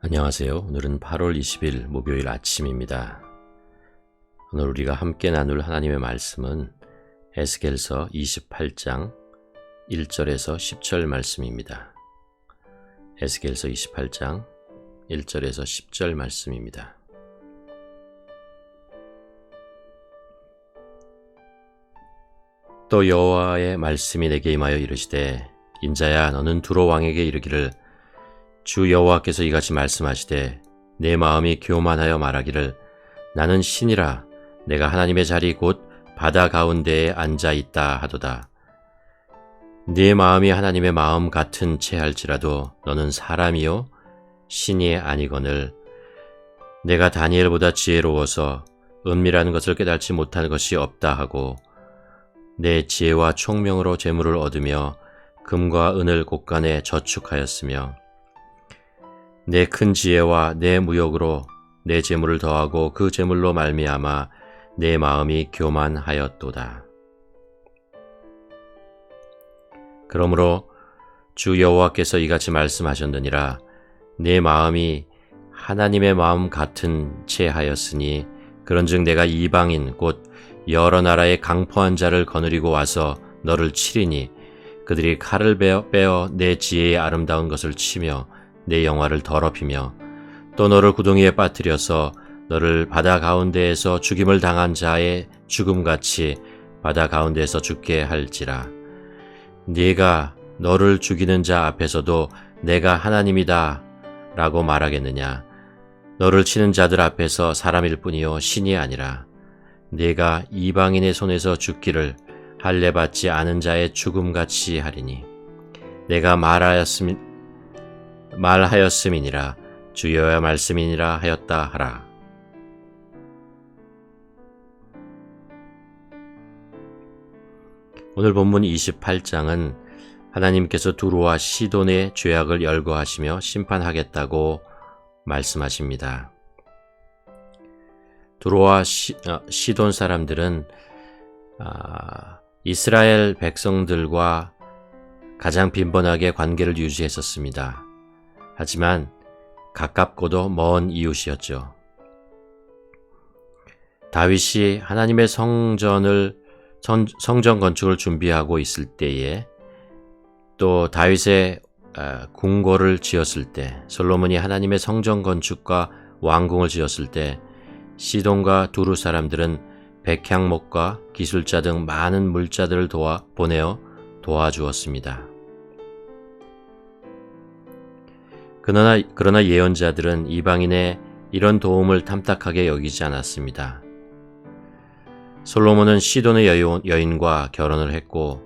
안녕하세요. 오늘은 8월 20일 목요일 아침입니다. 오늘 우리가 함께 나눌 하나님의 말씀은 에스겔서 28장 1절에서 10절 말씀입니다. 에스겔서 28장 1절에서 10절 말씀입니다. 또 여호와의 말씀이 내게 임하여 이르시되 인자야 너는 두로 왕에게 이르기를 주 여호와께서 이같이 말씀하시되 내 마음이 교만하여 말하기를 나는 신이라 내가 하나님의 자리 곧 바다 가운데에 앉아 있다 하도다. 네 마음이 하나님의 마음 같은 채할지라도 너는 사람이요 신이 아니거늘 내가 다니엘보다 지혜로워서 은밀한 것을 깨달지 못한 것이 없다 하고 내 지혜와 총명으로 재물을 얻으며 금과 은을 곳간에 저축하였으며 내 큰 지혜와 내 무역으로 내 재물을 더하고 그 재물로 말미암아 내 마음이 교만하였도다. 그러므로 주 여호와께서 이같이 말씀하셨느니라 내 마음이 하나님의 마음 같은 채 하였으니 그런즉 내가 이방인 곧 여러 나라의 강포한 자를 거느리고 와서 너를 치리니 그들이 칼을 빼어 내 지혜의 아름다운 것을 치며 내 영화를 더럽히며 또 너를 구덩이에 빠뜨려서 너를 바다 가운데에서 죽임을 당한 자의 죽음같이 바다 가운데에서 죽게 할지라. 네가 너를 죽이는 자 앞에서도 내가 하나님이다 라고 말하겠느냐. 너를 치는 자들 앞에서 사람일 뿐이요 신이 아니라 네가 이방인의 손에서 죽기를 할례 받지 않은 자의 죽음같이 하리니 내가 말하였음이니라 주 여호와의 말씀이니라 하였다 하라. 오늘 본문 28장은 하나님께서 두로와 시돈의 죄악을 열거하시며 심판하겠다고 말씀하십니다. 두로와 시돈 사람들은 이스라엘 백성들과 가장 빈번하게 관계를 유지했었습니다. 하지만 가깝고도 먼 이웃이었죠. 다윗이 하나님의 성전 건축을 준비하고 있을 때에 또 다윗의 궁궐을 지었을 때 솔로몬이 하나님의 성전 건축과 왕궁을 지었을 때 시돈과 두루 사람들은 백향목과 기술자 등 많은 물자들을 보내어 도와주었습니다. 그러나 예언자들은 이방인의 이런 도움을 탐탁하게 여기지 않았습니다. 솔로몬은 시돈의 여인과 결혼을 했고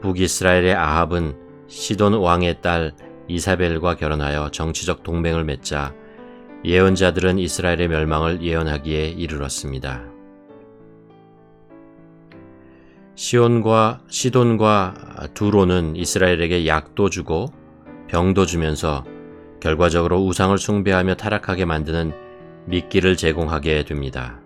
북이스라엘의 아합은 시돈 왕의 딸 이사벨과 결혼하여 정치적 동맹을 맺자 예언자들은 이스라엘의 멸망을 예언하기에 이르렀습니다. 시돈과 두로는 이스라엘에게 약도 주고 병도 주면서 결과적으로 우상을 숭배하며 타락하게 만드는 미끼를 제공하게 됩니다.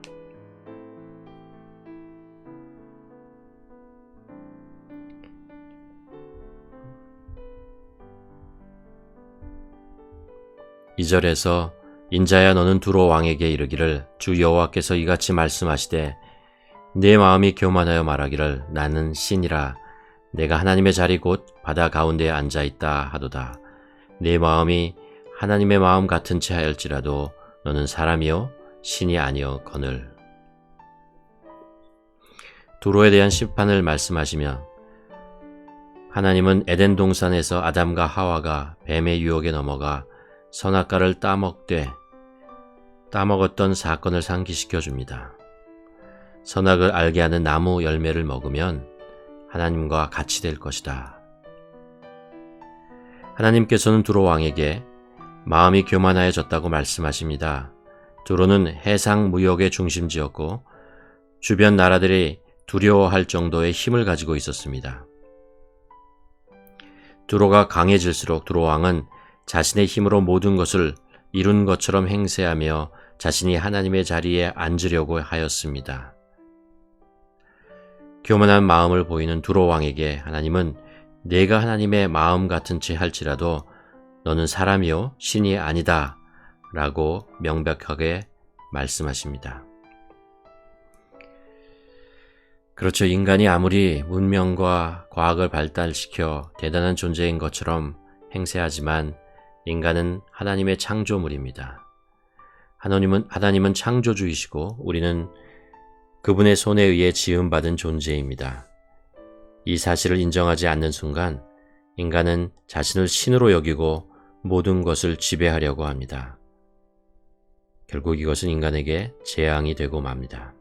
(2절에서) 인자야 너는 두로 왕에게 이르기를 주 여호와께서 이같이 말씀하시되 내 마음이 교만하여 말하기를 나는 신이라 내가 하나님의 자리 곧 바다 가운데에 앉아있다 하도다. 내 마음이 하나님의 마음 같은 채 하였지라도 너는 사람이요 신이 아니었거늘. 두로에 대한 심판을 말씀하시며 하나님은 에덴 동산에서 아담과 하와가 뱀의 유혹에 넘어가 선악과를 따먹었던 사건을 상기시켜 줍니다. 선악을 알게 하는 나무 열매를 먹으면 하나님과 같이 될 것이다. 하나님께서는 두로 왕에게 마음이 교만하여졌다고 말씀하십니다. 두로는 해상 무역의 중심지였고 주변 나라들이 두려워할 정도의 힘을 가지고 있었습니다. 두로가 강해질수록 두로 왕은 자신의 힘으로 모든 것을 이룬 것처럼 행세하며 자신이 하나님의 자리에 앉으려고 하였습니다. 교만한 마음을 보이는 두로 왕에게 하나님은 내가 하나님의 마음 같은 채 할지라도 너는 사람이요 신이 아니다 라고 명백하게 말씀하십니다. 그렇죠. 인간이 아무리 문명과 과학을 발달시켜 대단한 존재인 것처럼 행세하지만 인간은 하나님의 창조물입니다. 하나님은 창조주이시고 우리는 그분의 손에 의해 지음받은 존재입니다. 이 사실을 인정하지 않는 순간 인간은 자신을 신으로 여기고 모든 것을 지배하려고 합니다. 결국 이것은 인간에게 재앙이 되고 맙니다.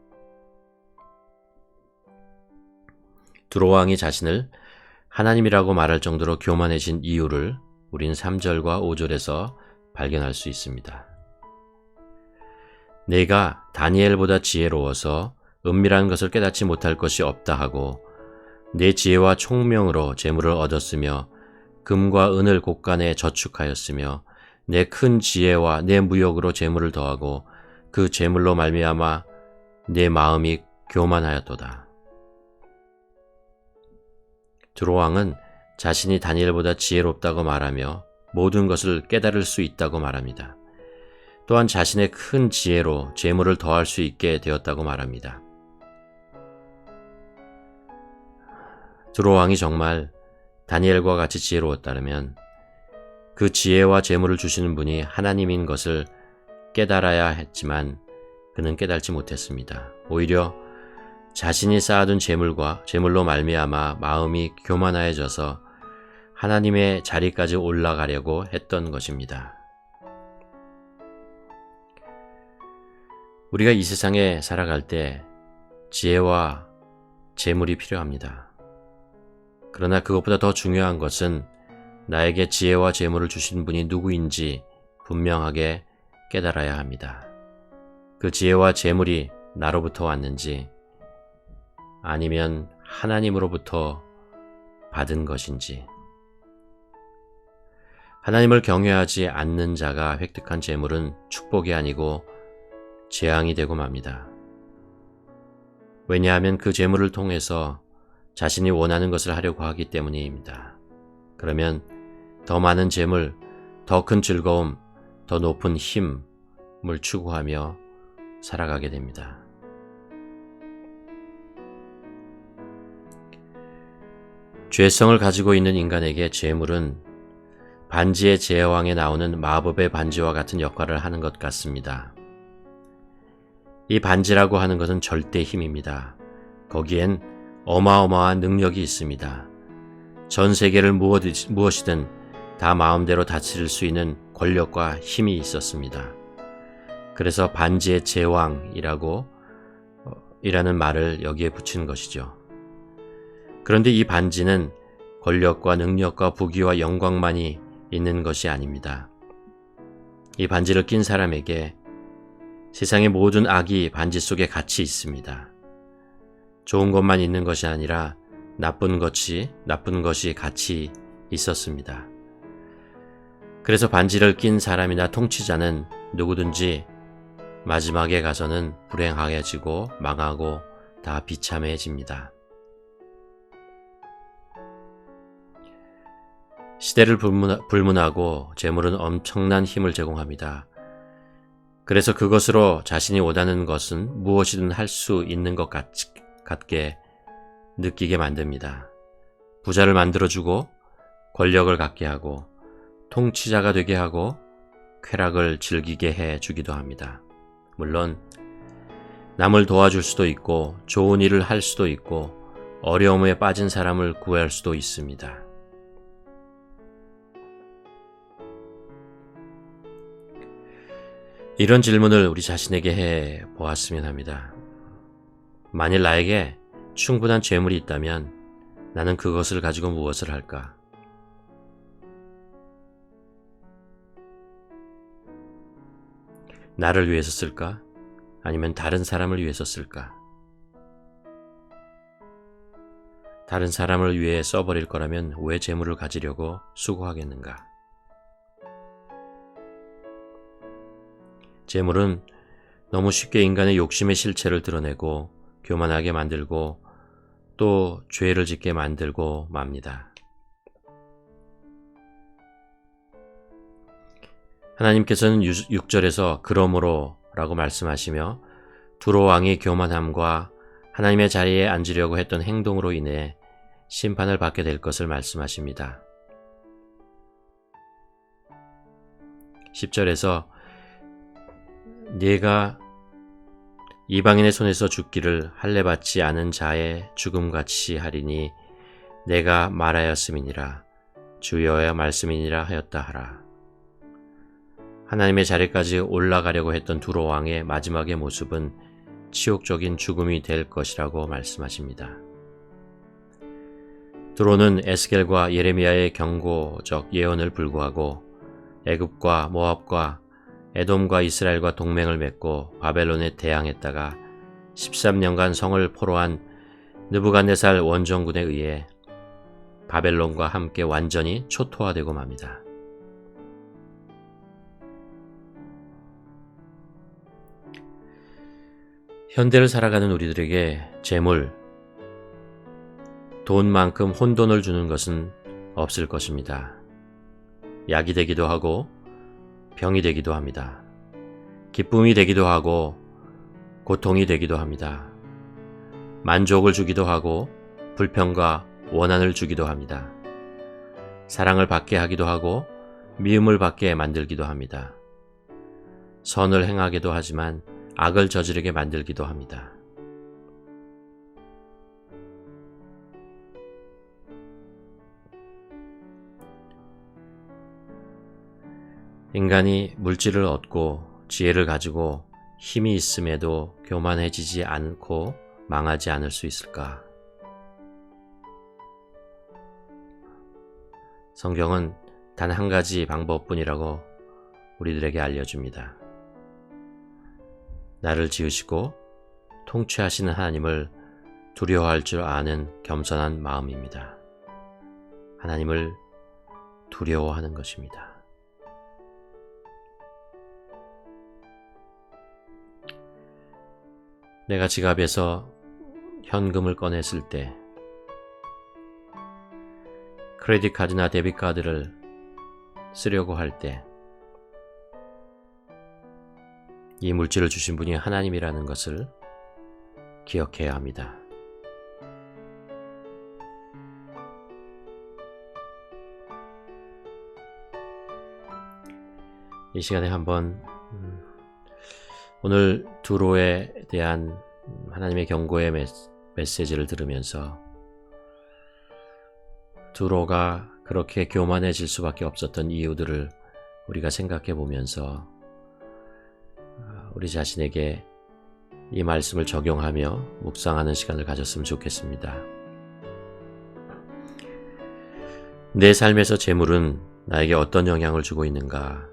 두로왕이 자신을 하나님이라고 말할 정도로 교만해진 이유를 우린 3절과 5절에서 발견할 수 있습니다. 내가 다니엘보다 지혜로워서 은밀한 것을 깨닫지 못할 것이 없다 하고 내 지혜와 총명으로 재물을 얻었으며 금과 은을 곳간에 저축하였으며 내 큰 지혜와 내 무역으로 재물을 더하고 그 재물로 말미암아 내 마음이 교만하였도다. 두로왕은 자신이 다니엘보다 지혜롭다고 말하며 모든 것을 깨달을 수 있다고 말합니다. 또한 자신의 큰 지혜로 재물을 더할 수 있게 되었다고 말합니다. 두로왕이 정말 다니엘과 같이 지혜로웠다면 그 지혜와 재물을 주시는 분이 하나님인 것을 깨달아야 했지만 그는 깨달지 못했습니다. 오히려 자신이 쌓아둔 재물로 말미암아 마음이 교만해져서 하나님의 자리까지 올라가려고 했던 것입니다. 우리가 이 세상에 살아갈 때 지혜와 재물이 필요합니다. 그러나 그것보다 더 중요한 것은 나에게 지혜와 재물을 주신 분이 누구인지 분명하게 깨달아야 합니다. 그 지혜와 재물이 나로부터 왔는지 아니면 하나님으로부터 받은 것인지. 하나님을 경외하지 않는 자가 획득한 재물은 축복이 아니고 재앙이 되고 맙니다. 왜냐하면 그 재물을 통해서 자신이 원하는 것을 하려고 하기 때문입니다. 그러면 더 많은 재물, 더 큰 즐거움, 더 높은 힘을 추구하며 살아가게 됩니다. 죄성을 가지고 있는 인간에게 재물은 반지의 제왕에 나오는 마법의 반지와 같은 역할을 하는 것 같습니다. 이 반지라고 하는 것은 절대 힘입니다. 거기엔 어마어마한 능력이 있습니다. 전 세계를 무엇이든 다 마음대로 다스릴 수 있는 권력과 힘이 있었습니다. 그래서 반지의 제왕이라는 말을 여기에 붙이는 것이죠. 그런데 이 반지는 권력과 능력과 부귀와 영광만이 있는 것이 아닙니다. 이 반지를 낀 사람에게 세상의 모든 악이 반지 속에 같이 있습니다. 좋은 것만 있는 것이 아니라 나쁜 것이 같이 있었습니다. 그래서 반지를 낀 사람이나 통치자는 누구든지 마지막에 가서는 불행하게지고 망하고 다 비참해집니다. 시대를 불문하고 재물은 엄청난 힘을 제공합니다. 그래서 그것으로 자신이 원하는 것은 무엇이든 할 수 있는 것 같게 느끼게 만듭니다. 부자를 만들어주고 권력을 갖게 하고 통치자가 되게 하고 쾌락을 즐기게 해주기도 합니다. 물론 남을 도와줄 수도 있고 좋은 일을 할 수도 있고 어려움에 빠진 사람을 구할 수도 있습니다. 이런 질문을 우리 자신에게 해 보았으면 합니다. 만일 나에게 충분한 재물이 있다면 나는 그것을 가지고 무엇을 할까? 나를 위해서 쓸까? 아니면 다른 사람을 위해서 쓸까? 다른 사람을 위해 써버릴 거라면 왜 재물을 가지려고 수고하겠는가? 재물은 너무 쉽게 인간의 욕심의 실체를 드러내고 교만하게 만들고 또 죄를 짓게 만들고 맙니다. 하나님께서는 6절에서 그러므로 라고 말씀하시며 두로 왕이 교만함과 하나님의 자리에 앉으려고 했던 행동으로 인해 심판을 받게 될 것을 말씀하십니다. 10절에서 네가 이방인의 손에서 죽기를 할례 받지 않은 자의 죽음같이 하리니 내가 말하였음이니라 주여의 말씀이니라 하였다 하라. 하나님의 자리까지 올라가려고 했던 두로 왕의 마지막의 모습은 치욕적인 죽음이 될 것이라고 말씀하십니다. 두로는 에스겔과 예레미야의 경고적 예언을 불구하고 애굽과 모압과 에돔과 이스라엘과 동맹을 맺고 바벨론에 대항했다가 13년간 성을 포로한 느부갓네살 원정군에 의해 바벨론과 함께 완전히 초토화되고 맙니다. 현대를 살아가는 우리들에게 재물, 돈만큼 혼돈을 주는 것은 없을 것입니다. 약이 되기도 하고 병이 되기도 합니다. 기쁨이 되기도 하고 고통이 되기도 합니다. 만족을 주기도 하고 불평과 원한을 주기도 합니다. 사랑을 받게 하기도 하고 미움을 받게 만들기도 합니다. 선을 행하기도 하지만 악을 저지르게 만들기도 합니다. 인간이 물질을 얻고 지혜를 가지고 힘이 있음에도 교만해지지 않고 망하지 않을 수 있을까? 성경은 단 한 가지 방법뿐이라고 우리들에게 알려줍니다. 나를 지으시고 통치하시는 하나님을 두려워할 줄 아는 겸손한 마음입니다. 하나님을 두려워하는 것입니다. 내가 지갑에서 현금을 꺼냈을 때, 크레딧 카드나 데빗 카드를 쓰려고 할 때, 이 물질을 주신 분이 하나님이라는 것을 기억해야 합니다. 이 시간에 한번 오늘 두로에 대한 하나님의 경고의 메시지를 들으면서 두로가 그렇게 교만해질 수밖에 없었던 이유들을 우리가 생각해 보면서 우리 자신에게 이 말씀을 적용하며 묵상하는 시간을 가졌으면 좋겠습니다. 내 삶에서 재물은 나에게 어떤 영향을 주고 있는가?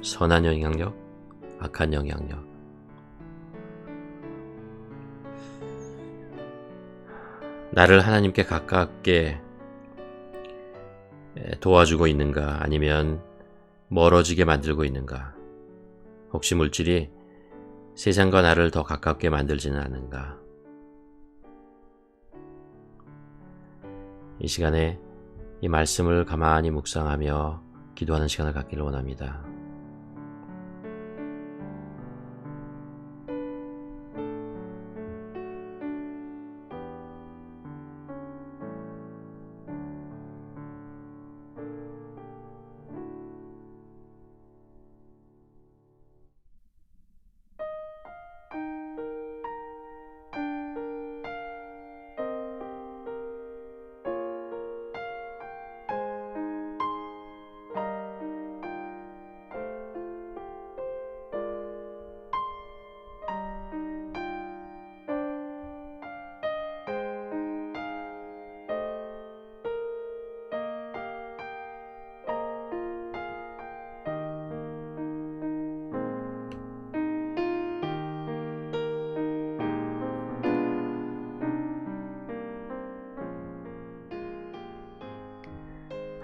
선한 영향력, 악한 영향력. 나를 하나님께 가깝게 도와주고 있는가? 아니면 멀어지게 만들고 있는가? 혹시 물질이 세상과 나를 더 가깝게 만들지는 않은가? 이 시간에 이 말씀을 가만히 묵상하며 기도하는 시간을 갖기를 원합니다.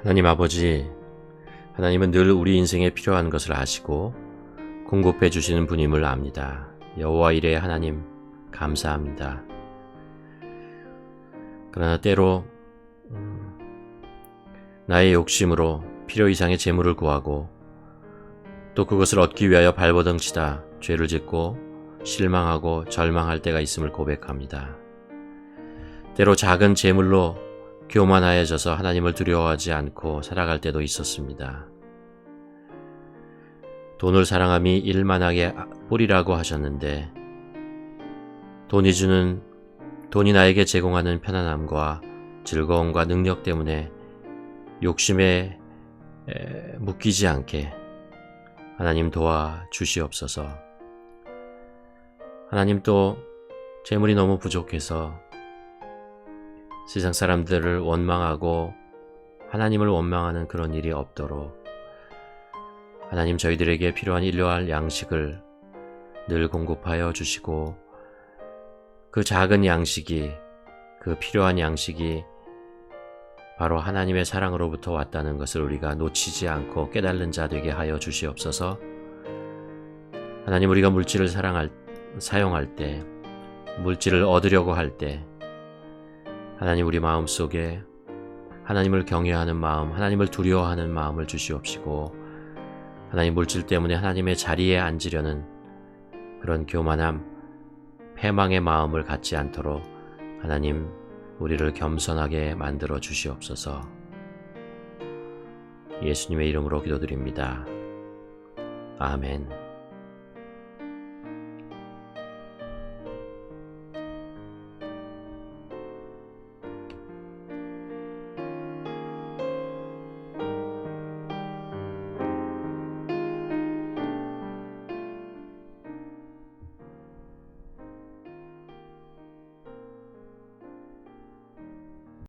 하나님 아버지, 하나님은 늘 우리 인생에 필요한 것을 아시고 공급해 주시는 분임을 압니다. 여호와 이레의 하나님, 감사합니다. 그러나 때로 나의 욕심으로 필요 이상의 재물을 구하고 또 그것을 얻기 위하여 발버둥치다 죄를 짓고 실망하고 절망할 때가 있음을 고백합니다. 때로 작은 재물로 교만하여져서 하나님을 두려워하지 않고 살아갈 때도 있었습니다. 돈을 사랑함이 일만하게 뿌리라고 하셨는데 돈이 나에게 제공하는 편안함과 즐거움과 능력 때문에 욕심에 묶이지 않게 하나님 도와주시옵소서. 하나님 또 재물이 너무 부족해서 세상 사람들을 원망하고 하나님을 원망하는 그런 일이 없도록 하나님 저희들에게 필요한 일용할 양식을 늘 공급하여 주시고 그 작은 양식이 그 필요한 양식이 바로 하나님의 사랑으로부터 왔다는 것을 우리가 놓치지 않고 깨달는 자 되게 하여 주시옵소서. 하나님 우리가 물질을 사용할 때 물질을 얻으려고 할 때 하나님 우리 마음속에 하나님을 경외하는 마음, 하나님을 두려워하는 마음을 주시옵시고 하나님 물질 때문에 하나님의 자리에 앉으려는 그런 교만함, 패망의 마음을 갖지 않도록 하나님 우리를 겸손하게 만들어 주시옵소서. 예수님의 이름으로 기도드립니다. 아멘.